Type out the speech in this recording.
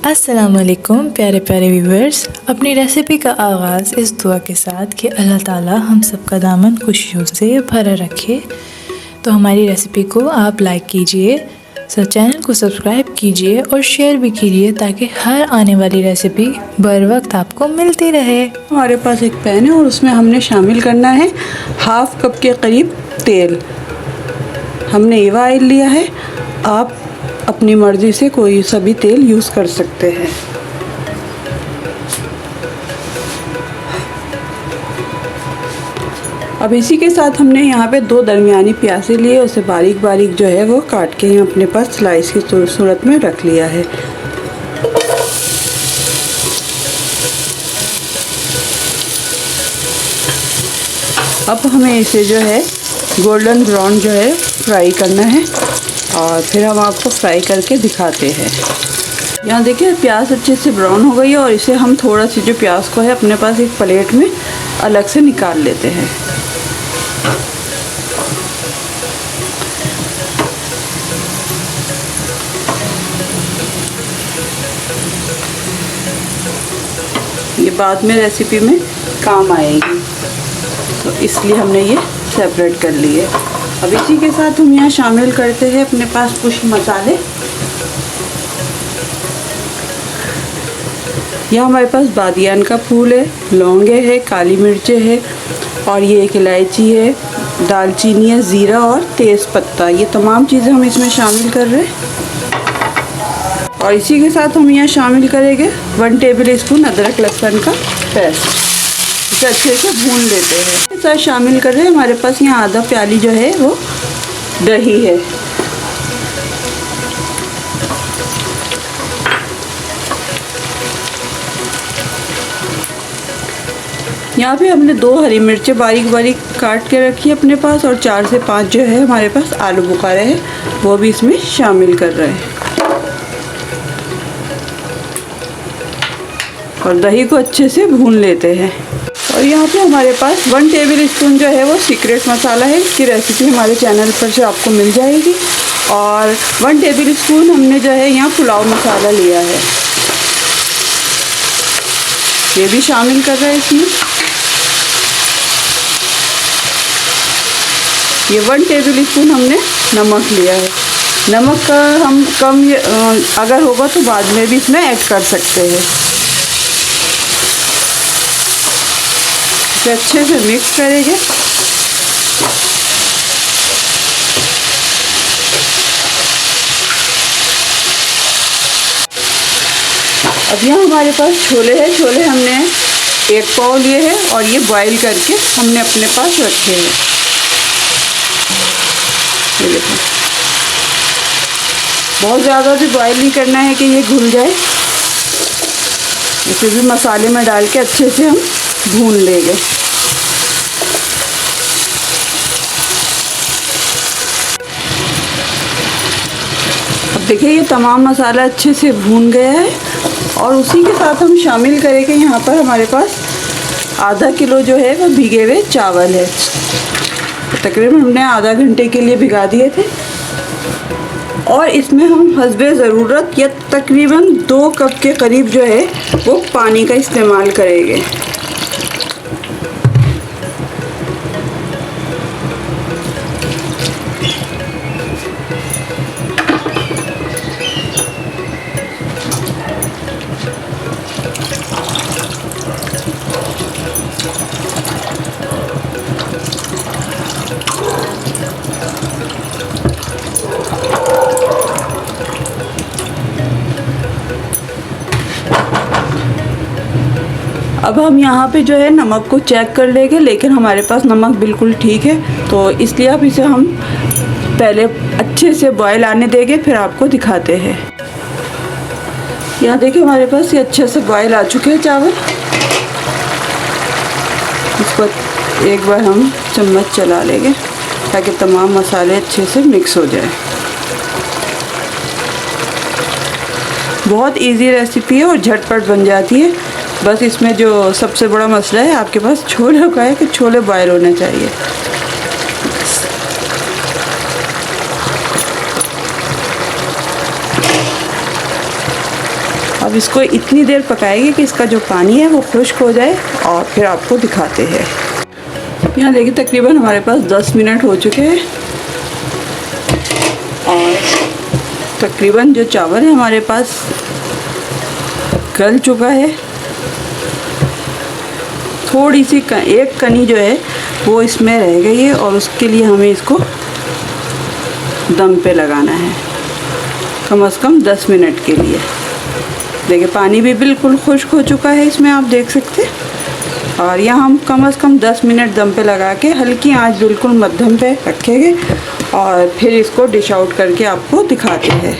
अस्सलामुअलैकुम प्यारे प्यारे व्यूवर्स। अपनी रेसिपी का आगाज़ इस दुआ के साथ कि अल्लाह ताला हम सबका दामन खुशियों से भरा रखे। तो हमारी रेसिपी को आप लाइक कीजिए, चैनल को सब्सक्राइब कीजिए और शेयर भी कीजिए ताकि हर आने वाली रेसिपी बर वक्त आपको मिलती रहे। हमारे पास एक पैन है और उसमें हमने शामिल करना है हाफ कप के करीब तेल। हमने ईवा ऑयल लिया है, आप अपनी मर्ज़ी से कोई सा भी तेल यूज़ कर सकते हैं। अब इसी के साथ हमने यहाँ पे 2 दरमियानी प्याज़ें लिए, उसे बारीक बारीक जो है वो काट के यहाँ अपने पास स्लाइस की सूरत में रख लिया है। अब हमें इसे जो है गोल्डन ब्राउन जो है फ्राई करना है और फिर हम आपको फ्राई करके दिखाते हैं। यहाँ देखिए प्याज अच्छे से ब्राउन हो गई है और इसे हम थोड़ा सी जो प्याज को है अपने पास एक प्लेट में अलग से निकाल लेते हैं। ये बाद में रेसिपी में काम आएगी, तो इसलिए हमने ये सेपरेट कर लिए। अब इसी के साथ हम यहाँ शामिल करते हैं अपने पास कुछ मसाले। यहाँ हमारे पास बादियान का फूल है, लौंगे है, काली मिर्चें है और ये एक इलायची है, दालचीनी है, ज़ीरा और तेज़ पत्ता। ये तमाम चीज़ें हम इसमें शामिल कर रहे हैं। और इसी के साथ हम यहाँ शामिल करेंगे 1 टेबल स्पून अदरक लहसुन का पेस्ट। इसे अच्छे से भून लेते हैं। इसके साथ शामिल कर रहे हैं हमारे पास यहाँ आधा प्याली जो है वो दही है। यहाँ पे हमने 2 हरी मिर्चें बारीक बारीक काट के रखी है अपने पास और 4 से 5 जो है हमारे पास आलू बुखारे हैं, वो भी इसमें शामिल कर रहे हैं। और दही को अच्छे से भून लेते हैं। और यहाँ पे हमारे पास 1 टेबल स्पून जो है वो सीक्रेट मसाला है। इसकी रेसिपी हमारे चैनल पर से आपको मिल जाएगी। और 1 टेबल स्पून हमने जो है यहाँ पुलाव मसाला लिया है, ये भी शामिल कर रहे हैं इसमें। ये 1 टेबल स्पून हमने नमक लिया है। नमक का हम कम अगर होगा तो बाद में भी इसमें ऐड कर सकते हैं। अच्छे से मिक्स करेंगे। अब यहाँ हमारे पास छोले हैं। छोले हमने 1 पाव लिए हैं और ये बॉईल करके हमने अपने पास रखे हैं। ये देखो, बहुत ज़्यादा भी बॉईल नहीं करना है कि ये घुल जाए। इसे भी मसाले में डाल के अच्छे से हम भून लेंगे। अब देखिए ये तमाम मसाला अच्छे से भून गया है और उसी के साथ हम शामिल करेंगे यहाँ पर हमारे पास आधा किलो जो है वो भीगे हुए चावल है। तकरीबन हमने आधा घंटे के लिए भिगा दिए थे। और इसमें हम हस्बे ज़रूरत या तकरीबन 2 कप के करीब जो है वो पानी का इस्तेमाल करेंगे। अब हम यहाँ पे जो है नमक को चेक कर लेंगे, लेकिन हमारे पास नमक बिल्कुल ठीक है, तो इसलिए अब इसे हम पहले अच्छे से बॉयल आने देंगे, फिर आपको दिखाते हैं। यहाँ देखिए हमारे पास ये अच्छे से बॉयल आ चुके हैं चावल। इसको एक बार हम चम्मच चला लेंगे ताकि तमाम मसाले अच्छे से मिक्स हो जाए। बहुत इजी रेसिपी है और झटपट बन जाती है। बस इसमें जो सबसे बड़ा मसला है आपके पास छोले का है कि छोले बॉयल होने चाहिए। अब इसको इतनी देर पकाएंगे कि इसका जो पानी है वो खुश्क हो जाए और फिर आपको दिखाते हैं। यहाँ देखिए तकरीबन हमारे पास 10 मिनट हो चुके हैं और तकरीबन जो चावल है हमारे पास गल चुका है। थोड़ी सी एक कनी जो है वो इसमें रह गई है और उसके लिए हमें इसको दम पे लगाना है कम से कम 10 मिनट के लिए। देखिए पानी भी बिल्कुल खुश्क हो चुका है इसमें, आप देख सकते हैं। और यहाँ हम कम से कम 10 मिनट दम पे लगा के हल्की आंच बिल्कुल मध्यम पे रखेंगे और फिर इसको डिश आउट करके आपको दिखाते हैं।